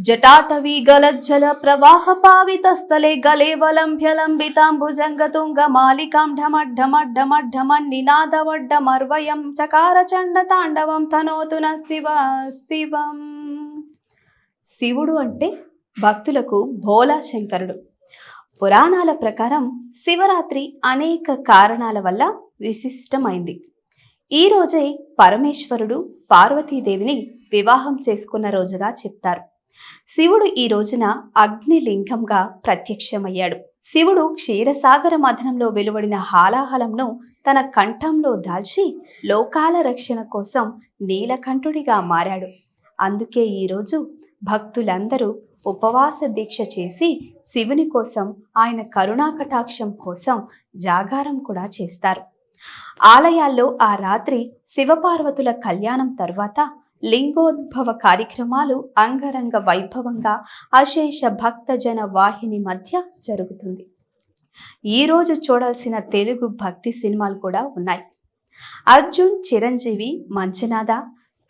జటాటవీ గలజ్జల ప్రవాహ పావితస్థలే గలేవలంభ్యలంబితాంబుజంగతుంగ మాలికాం ఢమడ్ఢమడ్ఢమడ్ఢమన్నినాదవడ్డమర్వయం చకార చండ తాండవం తనోతున శివ శివం. శివుడు అంటే భక్తులకు భోలా శంకరుడు. పురాణాల ప్రకారం శివరాత్రి అనేక కారణాల వల్ల విశిష్టమైంది. ఈ రోజే పరమేశ్వరుడు పార్వతీదేవిని వివాహం చేసుకున్న రోజుగా చెప్తారు. శివుడు ఈ రోజున అగ్నిలింగంగా ప్రత్యక్షమయ్యాడు. శివుడు క్షీరసాగర మథనంలో వెలువడిన హాలాహలంను తన కంఠంలో దాల్చి లోకాల రక్షణ కోసం నీలకంఠుడిగా మారాడు. అందుకే ఈరోజు భక్తులందరూ ఉపవాస దీక్ష చేసి శివుని కోసం, ఆయన కరుణాకటాక్షం కోసం జాగారం కూడా చేస్తారు. ఆలయాల్లో ఆ రాత్రి శివపార్వతుల కళ్యాణం తర్వాత లింగోద్భవ కార్యక్రమాలు అంగరంగ వైభవంగా అశేష భక్తజన వాహిని మధ్య జరుగుతుంది. ఈరోజు చూడాల్సిన తెలుగు భక్తి సినిమాలు కూడా ఉన్నాయి. అర్జున్ చిరంజీవి మంచనాద,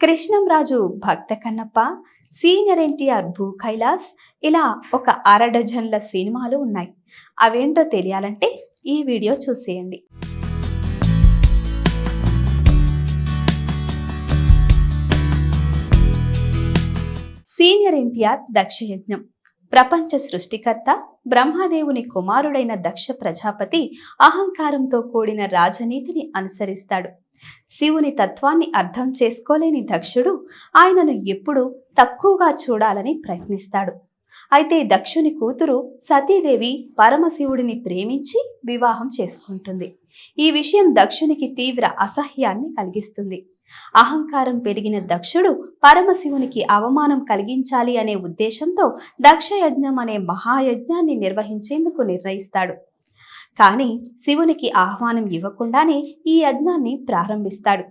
కృష్ణంరాజు భక్త కన్నప్ప, సీనియర్ ఎన్టీఆర్ భూ కైలాస్, ఇలా ఒక అరడజన్ల సినిమాలు ఉన్నాయి. అవేంటో తెలియాలంటే ఈ వీడియో చూసేయండి. సీనియర్ ఎన్టీఆర్ దక్షయజ్ఞం. ప్రపంచ సృష్టికర్త బ్రహ్మదేవుని కుమారుడైన దక్ష ప్రజాపతి అహంకారంతో కూడిన రాజనీతిని అనుసరిస్తాడు. శివుని తత్వాన్ని అర్థం చేసుకోలేని దక్షుడు ఆయనను ఎప్పుడూ తక్కువగా చూడాలని ప్రయత్నిస్తాడు. అయితే దక్షుని కూతురు సతీదేవి పరమశివుడిని ప్రేమించి వివాహం చేసుకుంటుంది. ఈ విషయం దక్షునికి తీవ్ర అసహ్యాన్ని కలిగిస్తుంది. అహంకారం పెరిగిన దక్షుడు పరమశివునికి అవమానం కలిగించాలి అనే ఉద్దేశంతో దక్షయజ్ఞం అనే మహాయజ్ఞాన్ని నిర్వహించేందుకు నిర్ణయిస్తాడు. కానీ శివునికి ఆహ్వానం ఇవ్వకుండానే ఈ యజ్ఞాన్ని ప్రారంభిస్తాడు.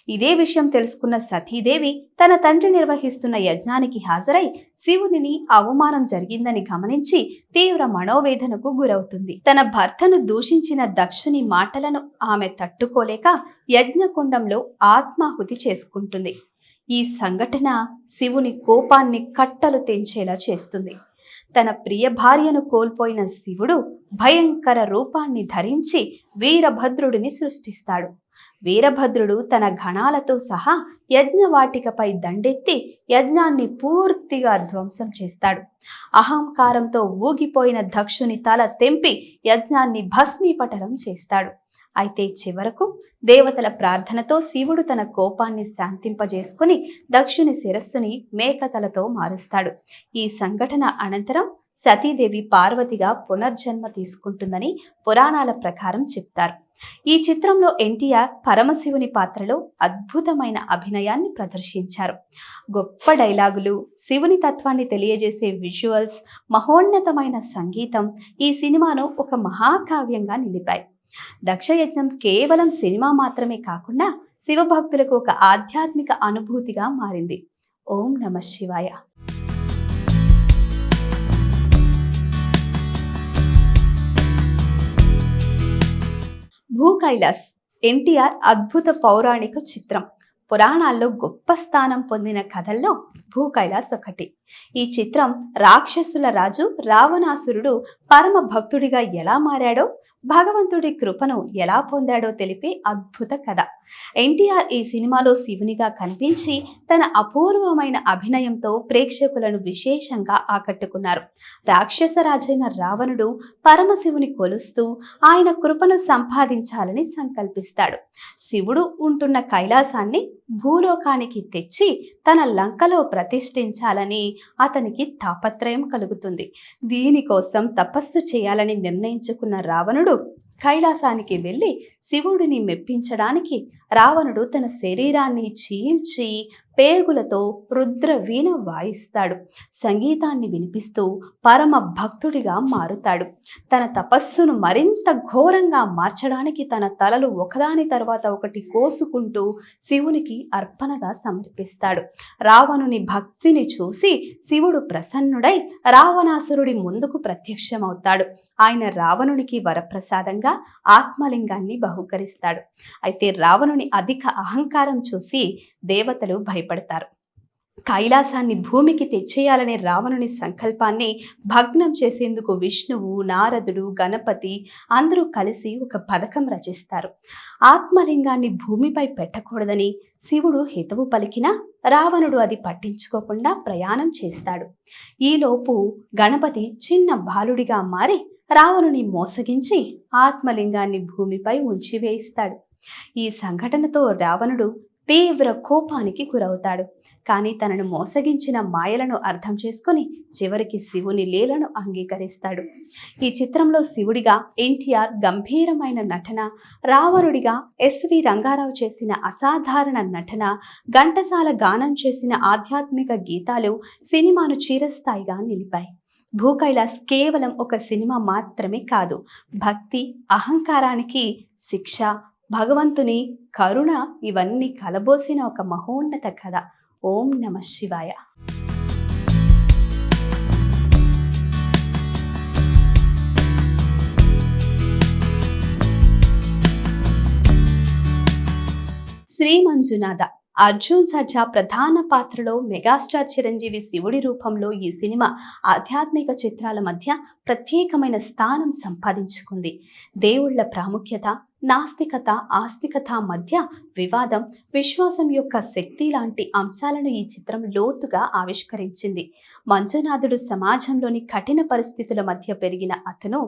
ఇదే విషయం తెలుసుకున్న సతీదేవి తన తండ్రి నిర్వహిస్తున్న యజ్ఞానికి హాజరై శివునిని అవమానం జరిగిందని గమనించి తీవ్ర మనోవేదనకు గురవుతుంది. తన భర్తను దూషించిన దక్షుని మాటలను ఆమె తట్టుకోలేక యజ్ఞకుండంలో ఆత్మాహుతి చేసుకుంటుంది. ఈ సంఘటన శివుని కోపాన్ని కట్టలు తెంచేలా చేస్తుంది. తన ప్రియ భార్యను కోల్పోయిన శివుడు భయంకర రూపాన్ని ధరించి వీరభద్రుడిని సృష్టిస్తాడు. వీరభద్రుడు తన గణాలతో సహా యజ్ఞవాటికపై దండెత్తి యజ్ఞాన్ని పూర్తిగా ధ్వంసం చేస్తాడు. అహంకారంతో ఊగిపోయిన దక్షుని తల తెంపి యజ్ఞాన్ని భస్మీపటలం చేస్తాడు. అయితే చివరకు దేవతల ప్రార్థనతో శివుడు తన కోపాన్ని శాంతింపజేసుకుని దక్షుని శిరస్సుని మేకతలతో మారుస్తాడు. ఈ సంఘటన అనంతరం సతీదేవి పార్వతిగా పునర్జన్మ తీసుకుంటుందని పురాణాల ప్రకారం చెప్తారు. ఈ చిత్రంలో ఎన్టీఆర్ పరమశివుని పాత్రలో అద్భుతమైన అభినయాన్ని ప్రదర్శించారు. గొప్ప డైలాగులు, శివుని తత్వాన్ని తెలియజేసే విజువల్స్, మహోన్నతమైన సంగీతం ఈ సినిమాను ఒక మహాకావ్యంగా నిలిపాయి. దక్షయజ్ఞం కేవలం సినిమా మాత్రమే కాకుండా శివభక్తులకు ఒక ఆధ్యాత్మిక అనుభూతిగా మారింది. ఓం నమః శివాయ. భూ కైలాస్ ఎన్టీఆర్ అద్భుత పౌరాణిక చిత్రం. పురాణాల్లో గొప్ప స్థానం పొందిన కథల్లో భూ కైలాస్ ఒకటి. ఈ చిత్రం రాక్షసుల రాజు రావణాసురుడు పరమ భక్తుడిగా ఎలా మారాడో, భగవంతుడి కృపను ఎలా పొందాడో తెలిపే అద్భుత కథ. ఎన్టీఆర్ ఈ సినిమాలో శివునిగా కనిపించి తన అపూర్వమైన అభినయంతో ప్రేక్షకులను విశేషంగా ఆకట్టుకున్నారు. రాక్షసరాజైన రావణుడు పరమశివుని కొలుస్తూ ఆయన కృపను సంపాదించాలని సంకల్పిస్తాడు. శివుడు ఉంటున్న కైలాసాన్ని భూలోకానికి తెచ్చి తన లంకలో ప్రతిష్ఠించాలని అతనికి తాపత్రయం కలుగుతుంది. దీనికోసం తపస్సు చేయాలని నిర్ణయించుకున్న రావణుడు కైలాసానికి వెళ్ళి శివుడిని మెప్పించడానికి రావణుడు తన శరీరాన్ని చీల్చి పేగులతో రుద్ర వీణ వాయిస్తాడు. సంగీతాన్ని వినిపిస్తూ పరమ భక్తుడిగా మారుతాడు. తన తపస్సును మరింత ఘోరంగా మార్చడానికి తన తలలు ఒకదాని తర్వాత ఒకటి కోసుకుంటూ శివునికి అర్పణగా సమర్పిస్తాడు. రావణుని భక్తిని చూసి శివుడు ప్రసన్నుడై రావణాసురుడి ముందుకు ప్రత్యక్షమవుతాడు. ఆయన రావణునికి వరప్రసాదంగా ఆత్మలింగాన్ని బహుకరిస్తాడు. అయితే రావణుని అధిక అహంకారం చూసి దేవతలు భయపడతారు. కైలాసాన్ని భూమికి తెచ్చేయాలనే రావణుని సంకల్పాన్ని భగ్నం చేసేందుకు విష్ణువు, నారదుడు, గణపతి అందరూ కలిసి ఒక పథకం రచిస్తారు. ఆత్మలింగాన్ని భూమిపై పెట్టకూడదని శివుడు హితవు పలికినా రావణుడు అది పట్టించుకోకుండా ప్రయాణం చేస్తాడు. ఈలోపు గణపతి చిన్న బాలుడిగా మారి రావణుని మోసగించి ఆత్మలింగాన్ని భూమిపై ఉంచివేయిస్తాడు. ఈ సంఘటనతో రావణుడు తీవ్ర కోపానికి గురవుతాడు. కానీ తనను మోసగించిన మాయలను అర్థం చేసుకొని చివరికి శివుని లీలను అంగీకరిస్తాడు. ఈ చిత్రంలో శివుడిగా ఎన్టీఆర్ గంభీరమైన నటన, రావణుడిగా ఎస్వి రంగారావు చేసిన అసాధారణ నటన, ఘంటసాల గానం చేసిన ఆధ్యాత్మిక గీతాలు సినిమాను చిరస్థాయిగా నిలిపాయి. భూకైలాస్ కేవలం ఒక సినిమా మాత్రమే కాదు, భక్తి, అహంకారానికి శిక్ష, భగవంతుని కరుణ ఇవన్నీ కలబోసిన ఒక మహోన్నత కథ. ఓం నమః శివాయ. శ్రీ మంజునాథ అర్జున్ సర్జా ప్రధాన పాత్రలో మెగాస్టార్ చిరంజీవి శివుడి రూపంలో ఈ సినిమా ఆధ్యాత్మిక చిత్రాల మధ్య ప్రత్యేకమైన స్థానం సంపాదించుకుంది. దేవుళ్ల ప్రాముఖ్యత, నాస్తికత, ఆస్తికత మధ్య వివాదం, విశ్వాసం యొక్క శక్తి లాంటి అంశాలను ఈ చిత్రం లోతుగా ఆవిష్కరించింది. మంజునాథుడు సమాజంలోని కఠిన పరిస్థితుల మధ్య పెరిగిన అతను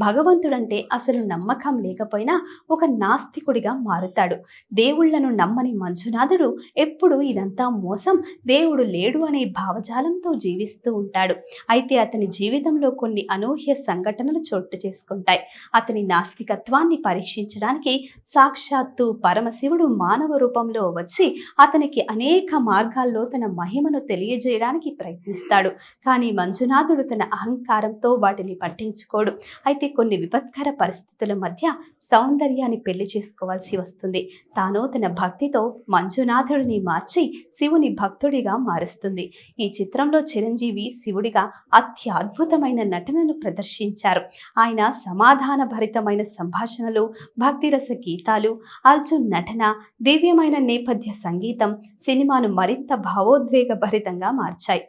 భగవంతుడంటే అసలు నమ్మకం లేకపోయినా ఒక నాస్తికుడిగా మారుతాడు. దేవుళ్లను నమ్మని మంజునాథుడు ఎప్పుడు ఇదంతా మోసం, దేవుడు లేడు అనే భావజాలంతో జీవిస్తూ ఉంటాడు. అయితే అతని జీవితంలో కొన్ని అనూహ్య సంఘటనలు చోటు చేసుకుంటాయి. అతని నాస్తికత్వాన్ని పరీక్షించడానికి సాక్షాత్తు పరమశివుడు మానవ రూపంలో వచ్చి అతనికి అనేక మార్గాల్లో తన మహిమను తెలియజేయడానికి ప్రయత్నిస్తాడు. కానీ మంజునాథుడు తన అహంకారంతో వాటిని పట్టించుకోడు. అయితే కొన్ని విపత్కర పరిస్థితుల మధ్య సౌందర్యాన్ని పెళ్లి చేసుకోవాల్సి వస్తుంది. తాను తన భక్తితో మంజునాథుడిని మార్చి శివుని భక్తుడిగా మారుస్తుంది. ఈ చిత్రంలో చిరంజీవి శివుడిగా అత్యద్భుతమైన నటనను ప్రదర్శించారు. ఆయన సమాధాన భరితమైన సంభాషణలు, భక్తిరస గీతాలు, అర్జున్ నటన, దివ్యమైన నేపథ్య సంగీతం సినిమాను మరింత భావోద్వేగ భరితంగా మార్చాయి.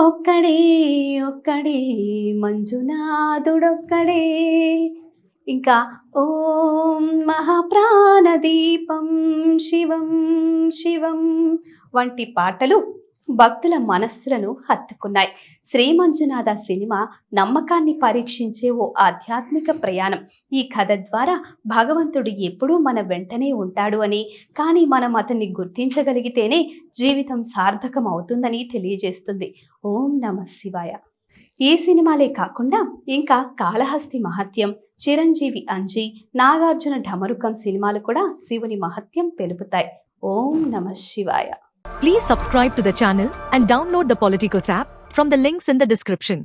ఒక్కడే ఒక్కడే మంజునాథుడొక్కడే, ఇంకా ఓం మహాప్రాణదీపం శివం శివం వంటి పాటలు భక్తుల మనస్సులను హత్తుకున్నాయి. శ్రీ మంజునాథ సినిమా నమ్మకాన్ని పరీక్షించే ఓ ఆధ్యాత్మిక ప్రయాణం. ఈ కథ ద్వారా భగవంతుడు ఎప్పుడూ మన వెంటనే ఉంటాడు అని, కానీ మనం అతన్ని గుర్తించగలిగితేనే జీవితం సార్థకం అవుతుందని తెలియజేస్తుంది. ఓం నమః శివాయ. ఈ సినిమాలే కాకుండా ఇంకా కాళహస్తి మహత్యం, చిరంజీవి అంజి, నాగార్జున ఢమరుకం సినిమాలు కూడా శివుని మహత్యం తెలుపుతాయి. ఓం నమః శివాయ. Please subscribe to the channel and download the Politicos app from the links in the description.